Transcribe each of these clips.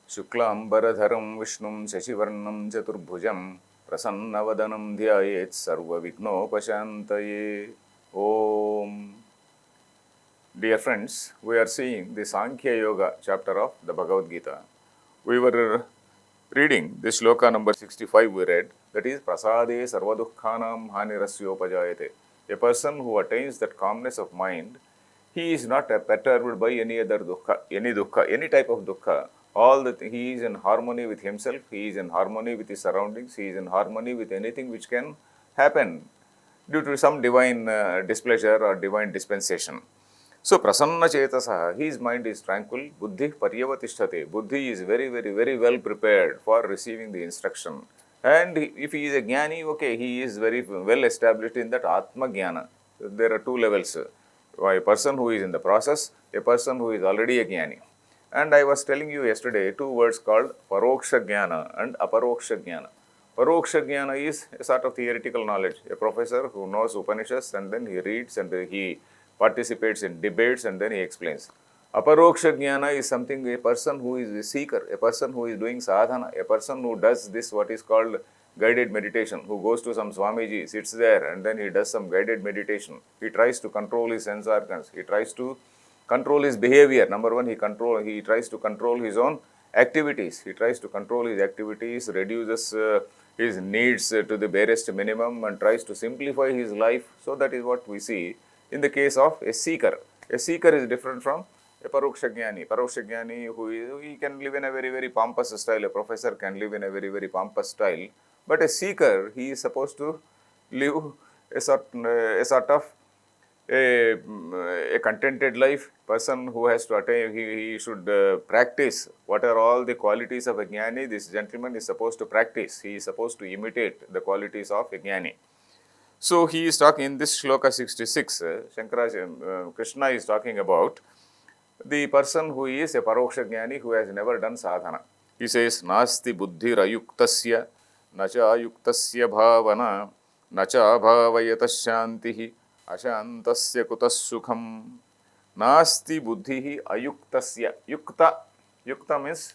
Shuklambaradharam Vishnum Shashivarnam Chaturbhujam Prasanavadanam Dhyayet Sarva Vignopashantaye. Om. Dear friends, we are seeing the Sankhya Yoga chapter of the Bhagavad Gita. We were reading this shloka number 65 we read, that is Prasade Sarvadukhanam Hanirasyopajayate. A person who attains that calmness of mind, he is not perturbed by any other dukkha, any type of dukkha. He is in harmony with himself, he is in harmony with his surroundings, he is in harmony with anything which can happen due to some divine displeasure or divine dispensation. So, prasanna chetasaha, his mind is tranquil, buddhi paryavatishthate. Buddhi is very well prepared for receiving the instruction. And if he is a jnani, okay, he is very well established in that atma jnana. There are two levels. A person who is in the process, a person who is already a jnani. And I was telling you yesterday two words called paroksha jnana and aparoksha jnana. Paroksha jnana is a sort of theoretical knowledge. A professor who knows Upanishads and then he reads and he participates in debates and then he explains. Aparoksha jnana is something, a person who is a seeker, a person who is doing sadhana, a person who does this what is called guided meditation, who goes to some Swamiji, sits there and then he does some guided meditation. He tries to control his sense organs, he tries to control his behavior. Number one, he tries to control his own activities. He tries to control his activities, reduces his needs to the barest minimum and tries to simplify his life. So that is what we see in the case of a seeker. A seeker is different from a paroksha jnani. Paroksha jnani, he can live in a very pompous style. A professor can live in a very pompous style. But a seeker, he is supposed to live a sort of a contented life. Person who has to attain, he should practice what are all the qualities of a jnani. This gentleman is supposed to practice. He is supposed to imitate the qualities of a jnani. So he is talking in this shloka 66, Krishna is talking about the person who is a paroksha jnani who has never done sadhana. He says, Nasti buddhir ayuktasya, nacha ayuktasya bhavana, nacha bhavayatas shantihi, ashantasya kutas sukham. Nasti buddhihi ayuktasya. Yukta means,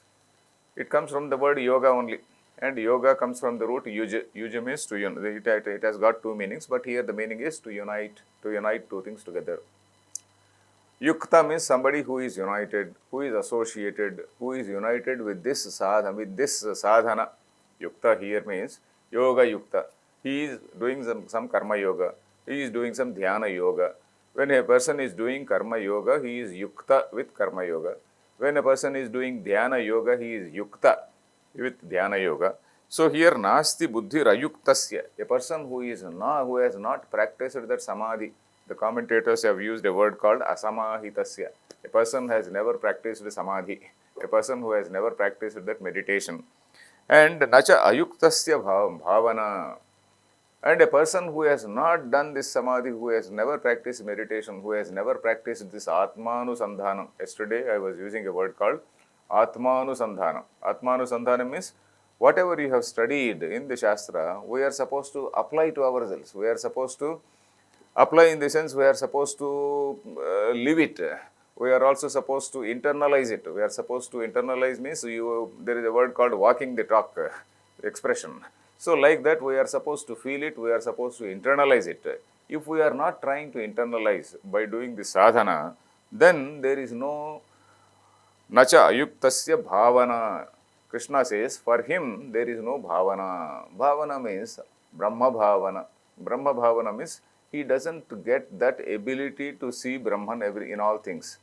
it comes from the word yoga only. And yoga comes from the root yuja. Yuja means to unite. It has got two meanings, but here the meaning is to unite two things together. Yukta means somebody who is united, who is associated, who is united with this sadhana. Yukta here means yoga yukta. He is doing some karma yoga. He is doing some dhyana yoga. When a person is doing karma yoga, he is yukta with karma yoga. When a person is doing dhyana yoga, he is yukta with dhyana yoga. So here nasti buddhi rayuktasya, a person who has not practiced that samadhi. The commentators have used a word called asamahitasya. A person has never practiced samadhi. A person who has never practiced that meditation. And nacha ayuktasya bhavana. And a person who has not done this samadhi, who has never practiced meditation, who has never practiced this atmanusandhanam. Yesterday I was using a word called atmanusandhanam. Atmanusandhanam means whatever you have studied in the Shastra, we are supposed to apply to ourselves. We are supposed to apply in the sense we are supposed to live it. We are also supposed to internalize it. We are supposed to internalize means there is a word called walking the talk expression. So like that we are supposed to feel it, we are supposed to internalize it. If we are not trying to internalize by doing the sadhana, then there is no nacha ayuktasya bhavana. Krishna says, for him there is no bhavana. Bhavana means Brahma bhavana. Brahma bhavana means he doesn't get that ability to see Brahman in all things.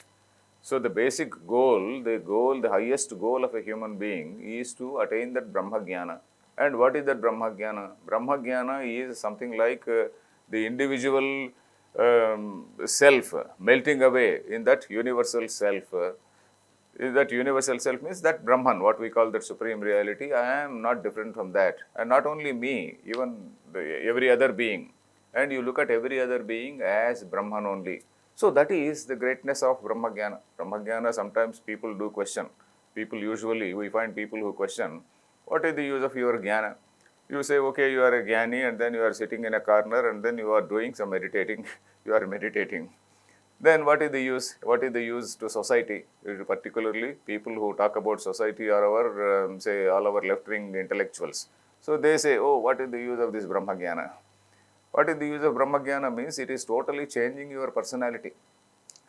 So the basic goal, the highest goal of a human being is to attain that Brahma Jnana. And what is that Brahma Jnana? Brahma Jnana is something like the individual self melting away in that universal self. That universal self means that Brahman, what we call that supreme reality. I am not different from that. And not only me, even every other being. And you look at every other being as Brahman only. So that is the greatness of Brahma Jnana. Brahma Jnana, sometimes people do question. We find people who question, what is the use of your Jnana? You say, okay, you are a Jnani and then you are sitting in a corner and then you are doing some meditating. You are meditating. then what is the use? What is the use to society? Particularly people who talk about society are our, say, all our left-wing intellectuals. So they say, oh, what is the use of this Brahmagyana? What is the use of Brahmagyana means it is totally changing your personality.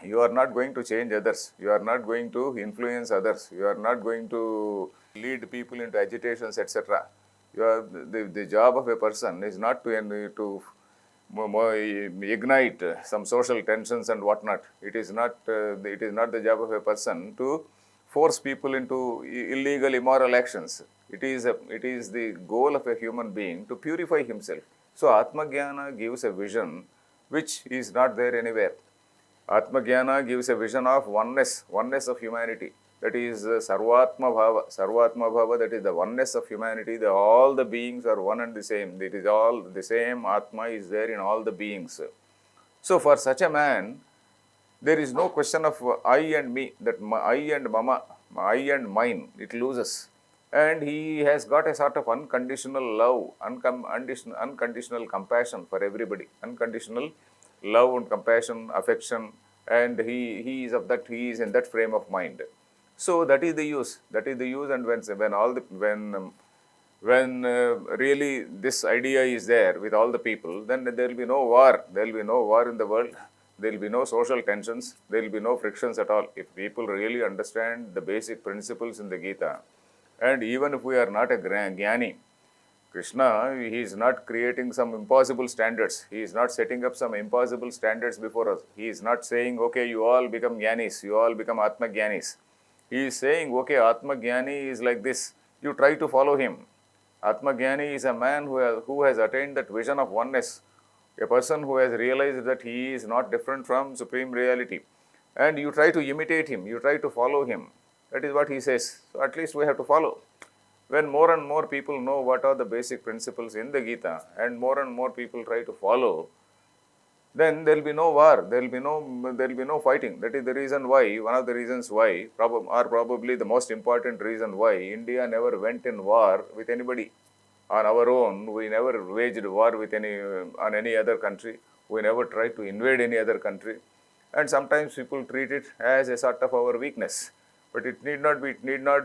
You are not going to change others. You are not going to influence others. You are not going to lead people into agitations, etc. The job of a person is not to ignite some social tensions and whatnot. It is not the job of a person to force people into illegal, immoral actions. It is the goal of a human being to purify himself. So Atmajnana gives a vision which is not there anywhere. Atmajnana gives a vision of oneness of humanity. That is Sarvatma Bhava. Sarvatma Bhava, that is the oneness of humanity. All the beings are one and the same. It is all the same Atma is there in all the beings. So for such a man, there is no question of I and me, that I and mama, I and mine, it loses. And he has got a sort of unconditional love, unconditional compassion for everybody, unconditional love and compassion, affection, and he is in that frame of mind. So that is the use. That is the use, and when really this idea is there with all the people, then there will be no war. There will be no war in the world. There will be no social tensions. There will be no frictions at all. If people really understand the basic principles in the Gita, and even if we are not a Jnani, Krishna, he is not creating some impossible standards. He is not setting up some impossible standards before us. He is not saying, okay, you all become Jnanis, you all become Atma Jnanis. He is saying, okay, Atma Jnani is like this. You try to follow him. Atma Jnani is a man who has attained that vision of oneness, a person who has realized that he is not different from Supreme Reality. And you try to imitate him, you try to follow him. That is what he says. So at least we have to follow. When more and more people know what are the basic principles in the Gita, and more people try to follow, then there will be no war, there will be no fighting. That is the reason why, one of the reasons why, probably the most important reason why India never went in war with anybody. On our own, we never waged war with on any other country. We never tried to invade any other country. And sometimes people treat it as a sort of our weakness. But it need not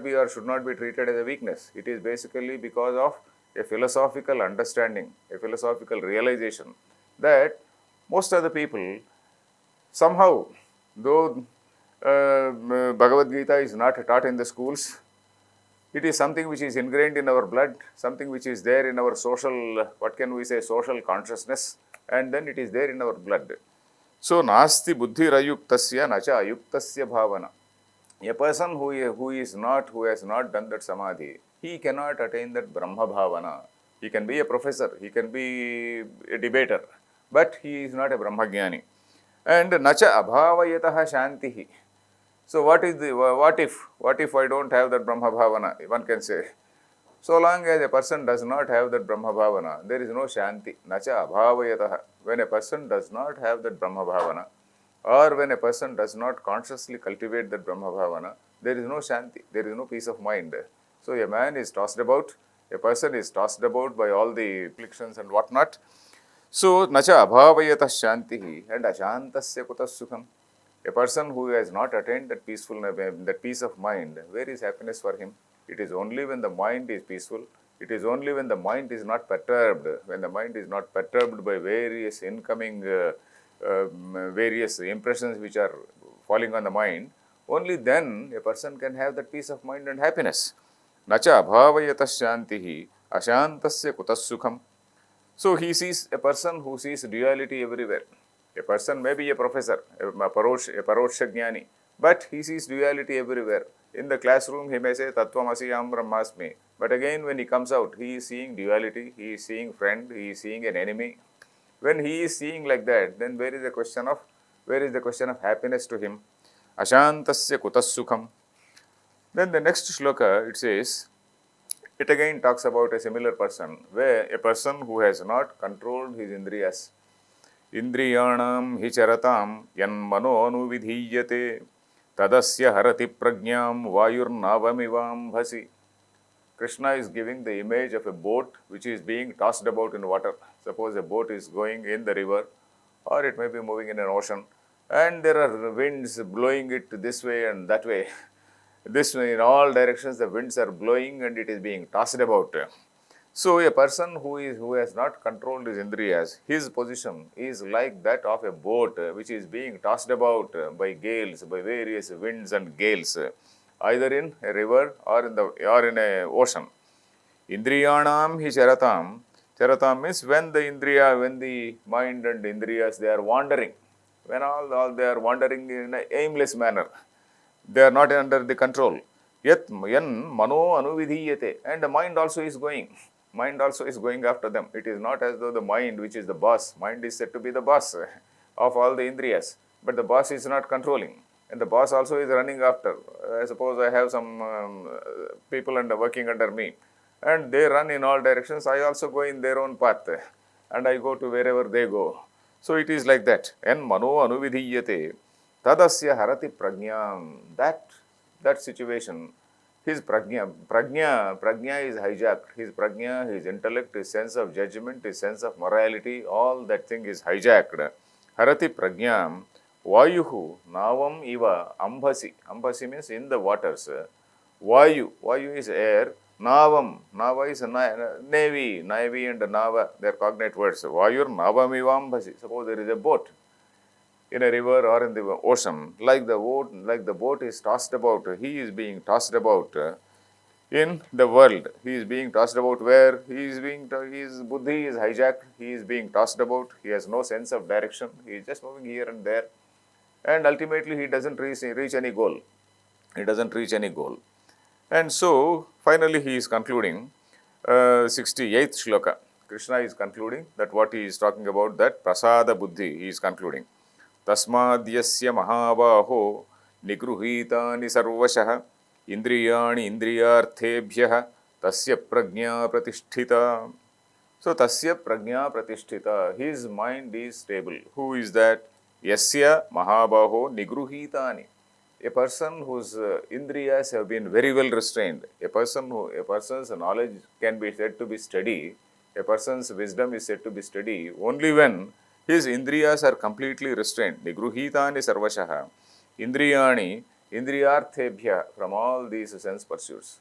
be or should not be treated as a weakness. It is basically because of a philosophical understanding, a philosophical realization that most of the people somehow, though Bhagavad Gita is not taught in the schools, it is something which is ingrained in our blood, something which is there in our social, what can we say, social consciousness, and then it is there in our blood. So, nasti buddhirayuktasya nacha ayuktasya bhavana. A person who has not done that samadhi, he cannot attain that Brahma bhavana. He can be a professor, he can be a debater, but he is not a Brahmagyani. And nacha abhavayataha shantihi. So what if I don't have that Brahma bhavana? One can say. So long as a person does not have that Brahma bhavana, there is no shanti. Nacha abhavayataha. When a person does not have that Brahma bhavana, or when a person does not consciously cultivate that Brahma bhavana, there is no shanti, there is no peace of mind. So a man is tossed about, a person is tossed about by all the afflictions and whatnot. So, nacha abhavayata shantihi and ashantasya kutas sukham. A person who has not attained that peacefulness, that peace of mind, where is happiness for him? It is only when the mind is peaceful. It is only when the mind is not perturbed, when the mind is not perturbed by various incoming, various impressions which are falling on the mind, only then a person can have that peace of mind and happiness. Nacha abhavayata shantihi ashantasya kutas sukham. So he sees a person who sees duality everywhere. A person may be a professor, a paroksha jnani, but he sees duality everywhere. In the classroom, he may say Tattvamasi Aham Brahmasmi. But again, when he comes out, he is seeing duality, he is seeing friend, he is seeing an enemy. When he is seeing like that, then where is the question of happiness to him? Ashantasya kutas sukham. Then the next shloka, it says, it again talks about a similar person, where a person who has not controlled his indriyas. Indriyanam hi charatam yan mano anuvidhiyate tadasya harati prajnam vayurnavamivam bhasi. Krishna is giving the image of a boat which is being tossed about in water. Suppose a boat is going in the river, or it may be moving in an ocean, and there are winds blowing it this way and that way. This way, in all directions, the winds are blowing and it is being tossed about. So, a person who has not controlled his indriyas, his position is like that of a boat which is being tossed about by gales, by various winds and gales, either in a river or in a ocean. Indriyanam hi charatam. Charatam means when the mind and indriyas, they are wandering. When all they are wandering in an aimless manner. They are not under the control. Yet yan mano anuvidhiyate. And the mind also is going. Mind also is going after them. It is not as though the mind, which is the boss, mind is said to be the boss of all the indriyas. But the boss is not controlling. And the boss also is running after. Suppose I have some people working under me, and they run in all directions. I also go in their own path, and I go to wherever they go. So it is like that. En mano anuvidhiyate tadasya harati prajnam. That situation, his prajna is hijacked. His prajna, his intellect, his sense of judgment, his sense of morality, all that thing is hijacked. Harati prajnam vayuhu navam iva ambhasi. Ambhasi means in the waters. Vayu is air. Navam, Nava is navy. Navy and Nava, they are cognate words. Vayur navam iva ambhasi. Suppose there is a boat in a river or in the ocean, like the boat is tossed about, he is being tossed about in the world. He is being tossed about where his buddhi is hijacked. He is being tossed about. He has no sense of direction. He is just moving here and there, and ultimately he doesn't reach any goal. He doesn't reach any goal. And so finally he is concluding 68th shloka. Krishna is concluding that what he is talking about, that prasada buddhi, he is concluding. तस्माद्यस्य महाबाहो निगृहीतानि सर्वशः इंद्रियाणि इंद्रियार्थेभ्यः तस्य प्रज्ञा प्रतिष्ठिता. So tasya prajna pratisthita, his mind is stable. Who is that? Yasya mahabaho nigruhitani. A person whose indriyas have been very well restrained. A person's knowledge can be said to be steady. A person's wisdom is said to be steady only when his indriyas are completely restrained. Nigruhitani sarvashaha. Indriyani indriyarthebhya, from all these sense pursuits.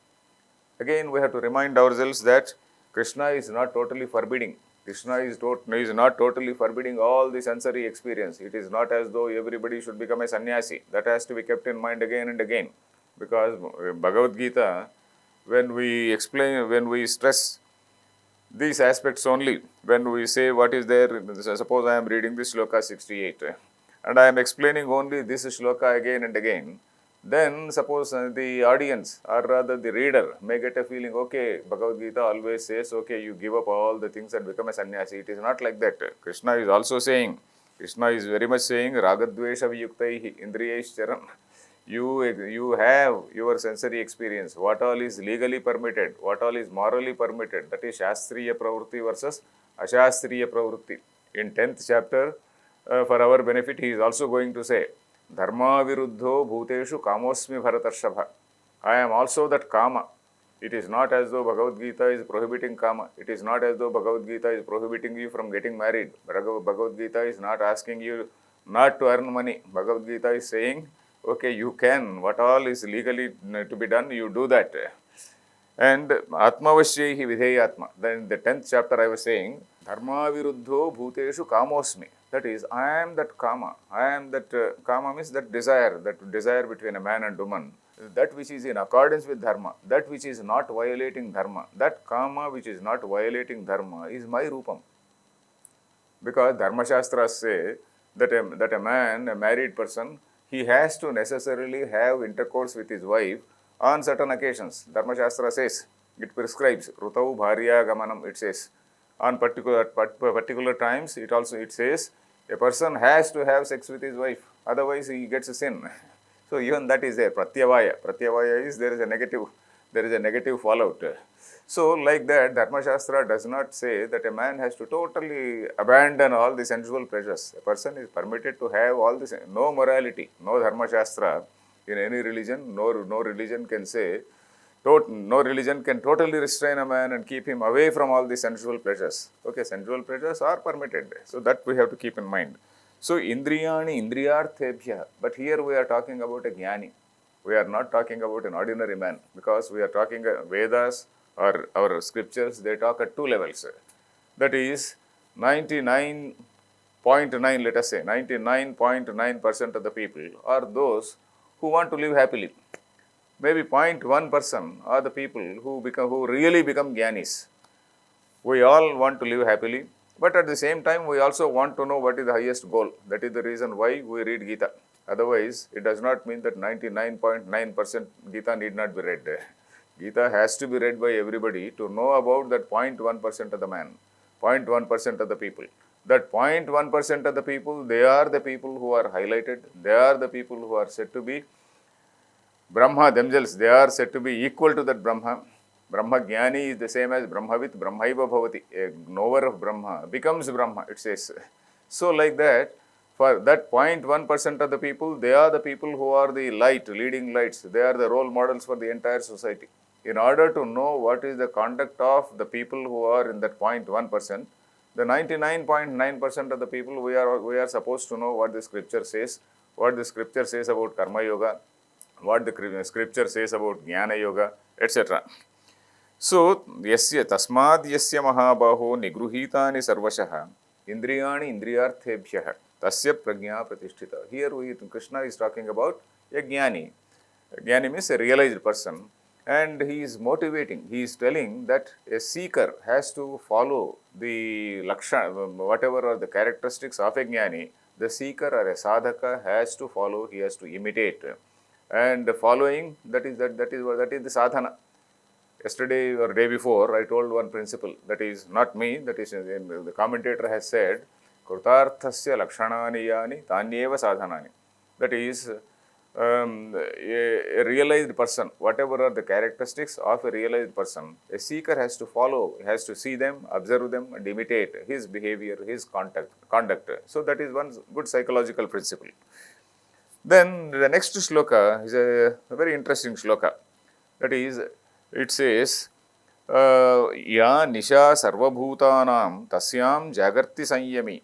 Again, we have to remind ourselves that Krishna is not totally forbidding. Krishna is not totally forbidding all the sensory experience. It is not as though everybody should become a sannyasi. That has to be kept in mind again and again. Because Bhagavad Gita, when we stress these aspects only, when we say what is there, suppose I am reading this shloka 68 and I am explaining only this shloka again and again, then suppose the audience or rather the reader may get a feeling, okay, Bhagavad Gita always says, okay, you give up all the things and become a sannyasi. It is not like that. Krishna is also saying, Krishna is very much saying, ragadvesha viyuktaihi indriyaicharan. You have your sensory experience, what all is legally permitted, what all is morally permitted, that is Shastriya Pravrutti versus Ashastriya Pravrutti. In 10th chapter, for our benefit, he is also going to say, Dharma viruddho bhuteshu kamosmi bharatarshava. I am also that kama. It is not as though Bhagavad Gita is prohibiting kama. It is not as though Bhagavad Gita is prohibiting you from getting married. Bhagavad Gita is not asking you not to earn money. Bhagavad Gita is saying, okay, you can, what all is legally to be done, you do that. And Atmavashyehi Vidheyatma. Then in the 10th chapter I was saying, Dharma viruddho bhuteshu kamosmi. That is, I am that kama. I am that, kama means that desire between a man and woman. That which is in accordance with dharma, that which is not violating dharma, that kama which is not violating dharma is my rupam. Because Dharma Shastras say that a man, a married person, he has to necessarily have intercourse with his wife on certain occasions. Dharma Shastra says, it prescribes, Rutau Bharya Gamanam, it says. On particular times, it says, a person has to have sex with his wife, otherwise he gets a sin. So even that is there, Pratyavaya. Pratyavaya is there is a negative fallout. So like that, Dharma Shastra does not say that a man has to totally abandon all the sensual pleasures. A person is permitted to have all this, no morality, no Dharma Shastra in any religion, no religion can say, no religion can totally restrain a man and keep him away from all the sensual pleasures. Okay, sensual pleasures are permitted. So that we have to keep in mind. So, indriyani indriyarthebhya. But here we are talking about a jnani. We are not talking about an ordinary man, because we are talking Vedas or our scriptures, they talk at two levels. That is 99.9, let us say 99.9% of the people are those who want to live happily. Maybe 0.1% are the people who really become jnanis. We all want to live happily, but at the same time, we also want to know what is the highest goal. That is the reason why we read Gita. Otherwise, it does not mean that 99.9% Gita need not be read. Gita has to be read by everybody to know about that 0.1% of the man, 0.1% of the people. That 0.1% of the people, they are the people who are highlighted. They are the people who are said to be Brahma themselves, they are said to be equal to that Brahma. Brahma Jnani is the same as Brahmavit, Brahmaiva Bhavati. A knower of Brahma becomes Brahma, it says. So, like that, for that 0.1% of the people, they are the people who are the light, leading lights. They are the role models for the entire society. In order to know what is the conduct of the people who are in that 0.1%, the 99.9% of the people, we are supposed to know what the scripture says, about Karma Yoga, what the scripture says about Jnana Yoga, etc. So, yasya tasmad yasya mahabaho nigruhitani sarvashah indriyani indriyarthebhyah tasya prajna pratisthita. Here Krishna is talking about a jnani. Jnani means a realized person, and he is motivating. He is telling that a seeker has to follow the lakshana, whatever are the characteristics of a jnani. The seeker or a sadhaka has to follow. He has to imitate, and following that is the sadhana. Yesterday or day before, I told one principle, that is not me, that is the commentator has said, Krutarthasya lakshanani yani tanyeva sadhanani. That is, a realized person, whatever are the characteristics of a realized person, a seeker has to follow, has to see them, observe them, and imitate his behavior, his conduct. So, that is one good psychological principle. Then the next shloka is a very interesting shloka. That is, it says, Ya nisha sarvabhutanam tasyam jagarti sanyami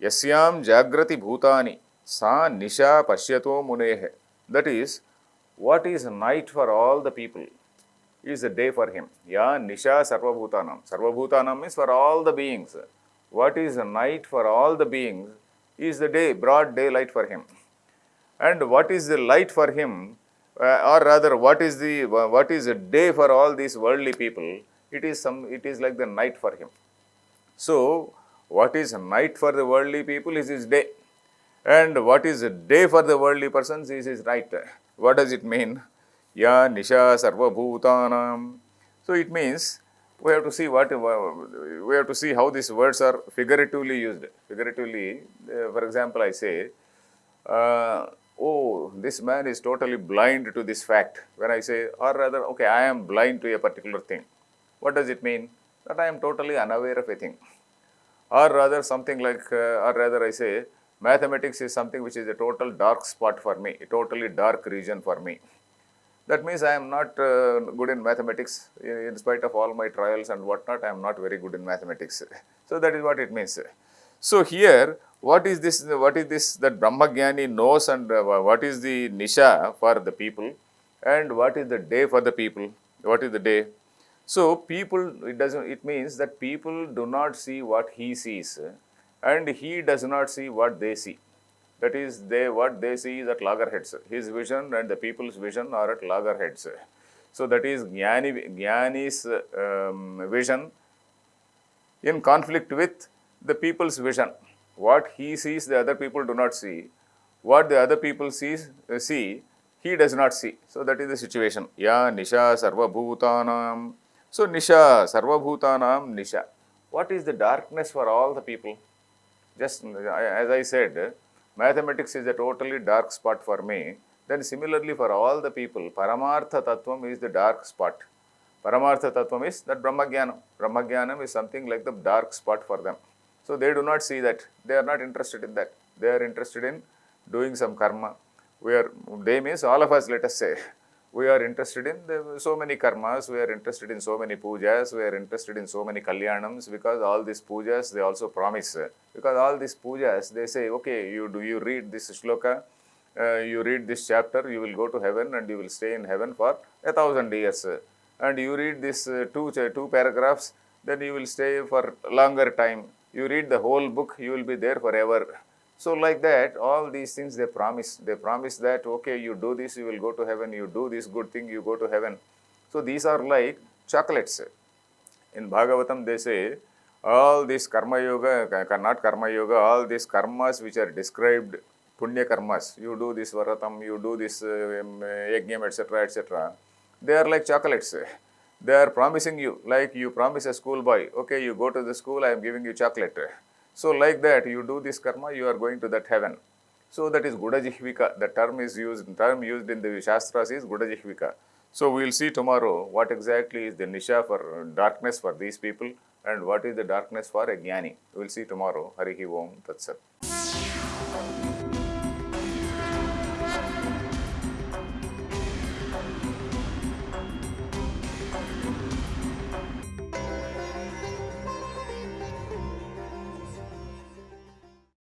yasyam jagrati bhutani sa nisha pashyato munehe. That is, what is night for all the people is a day for him. Ya nisha sarvabhutanam. Sarvabhutanam means for all the beings. What is a night for all the beings is the day, broad daylight for him. And what is the light for him, or rather, what is a day for all these worldly people? It is like the night for him. So, what is night for the worldly people is his day, and what is a day for the worldly persons is his night. What does it mean? Ya nisha sarva bhutanam. So, it means we have to see how these words are figuratively used. Figuratively, for example, I say, oh, this man is totally blind to this fact. When I say, or rather, okay, I am blind to a particular thing. What does it mean? That I am totally unaware of a thing. Or rather, something like, or rather, I say, mathematics is something which is a total dark spot for me, a totally dark region for me. That means I am not good in mathematics. In spite of all my trials and whatnot, I am not very good in mathematics. So, that is what it means. So, here, what is this that Brahmagyani knows, and what is the nisha for the people, and what is the day for the people? What is the day? So, it means that people do not see what he sees, and he does not see what they see. That is, what they see is at loggerheads. His vision and the people's vision are at loggerheads. So, that is Jnani's vision in conflict with the people's vision. What he sees, the other people do not see. What the other people see, he does not see. So, that is the situation. Ya nisha sarva bhutanam. So, nisha sarva bhutanam nisha. What is the darkness for all the people? Just as I said, mathematics is a totally dark spot for me. Then similarly for all the people, Paramartha Tattvam is the dark spot. Paramartha Tattvam is that Brahmagyanam. Brahmagyanam is something like the dark spot for them. So, they do not see that. They are not interested in that. They are interested in doing some karma. They means all of us, let us say. We are interested in so many karmas, we are interested in so many pujas, we are interested in so many kalyanams, because all these pujas they also promise. Because all these pujas they say, okay, you read this shloka, you read this chapter, you will go to heaven and you will stay in heaven for 1,000 years. And you read this two paragraphs, then you will stay for longer time. You read the whole book, you will be there forever. So like that, all these things they promise. They promise that, okay, you do this, you will go to heaven. You do this good thing, you go to heaven. So these are like chocolates. In Bhagavatam, they say, all this karma yoga, not karma yoga, all these karmas which are described, punya karmas, you do this varatam, you do this yajnam, etc., etc., they are like chocolates. They are promising you, like you promise a schoolboy, okay, you go to the school, I am giving you chocolate. So like that, you do this karma, you are going to that heaven. So that is Gudajihvika. The term used in the Shastras is Gudajihvika. So we will see tomorrow what exactly is the Nisha for darkness for these people and what is the darkness for a Jnani. We will see tomorrow. Harihi Om Tat Sat.